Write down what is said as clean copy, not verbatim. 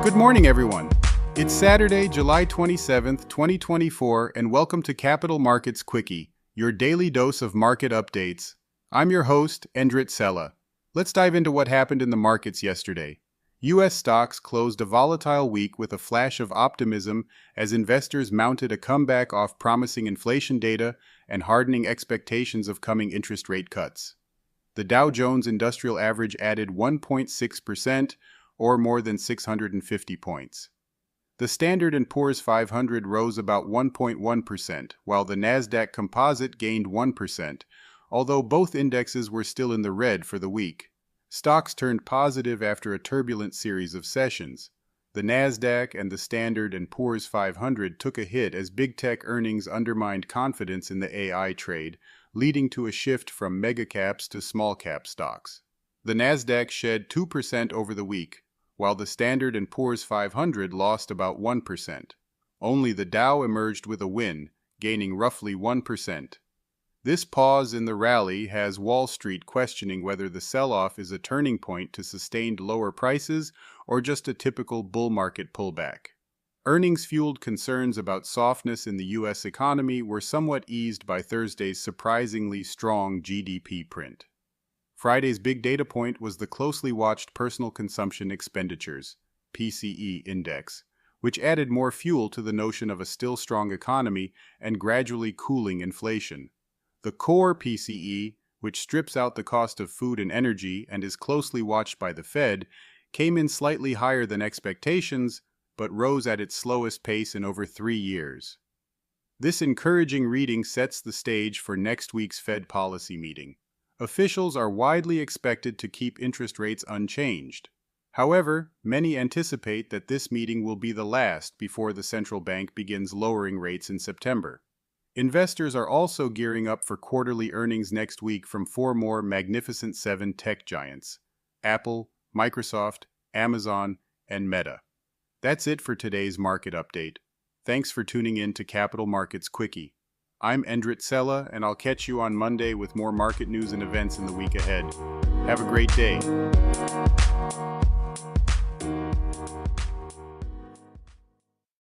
Good morning, everyone. It's Saturday, July 27th, 2024, and welcome to Capital Markets Quickie, your daily dose of market updates. I'm your host, Endrit Cela. Let's dive into what happened in the markets yesterday. U.S. stocks closed a volatile week with a flash of optimism as investors mounted a comeback off promising inflation data and hardening expectations of coming interest rate cuts. The Dow Jones Industrial Average added 1.6%, or more than 650 points. The Standard & Poor's 500 rose about 1.1%, while the Nasdaq Composite gained 1%, although both indexes were still in the red for the week. Stocks turned positive after a turbulent series of sessions. The Nasdaq and the Standard & Poor's 500 took a hit as big tech earnings undermined confidence in the AI trade, leading to a shift from mega-caps to small-cap stocks. The Nasdaq shed 2% over the week, while the Standard & Poor's 500 lost about 1%. Only the Dow emerged with a win, gaining roughly 1%. This pause in the rally has Wall Street questioning whether the sell-off is a turning point to sustained lower prices or just a typical bull market pullback. Earnings-fueled concerns about softness in the U.S. economy were somewhat eased by Thursday's surprisingly strong GDP print. Friday's big data point was the closely watched Personal Consumption Expenditures, PCE index, which added more fuel to the notion of a still strong economy and gradually cooling inflation. The core PCE, which strips out the cost of food and energy and is closely watched by the Fed, came in slightly higher than expectations, but rose at its slowest pace in over 3 years. This encouraging reading sets the stage for next week's Fed policy meeting. Officials are widely expected to keep interest rates unchanged. However, many anticipate that this meeting will be the last before the central bank begins lowering rates in September. Investors are also gearing up for quarterly earnings next week from 4 more Magnificent 7 tech giants: Apple, Microsoft, Amazon, and Meta. That's it for today's market update. Thanks for tuning in to Capital Markets Quickie. I'm Endrit Cela, and I'll catch you on Monday with more market news and events in the week ahead. Have a great day.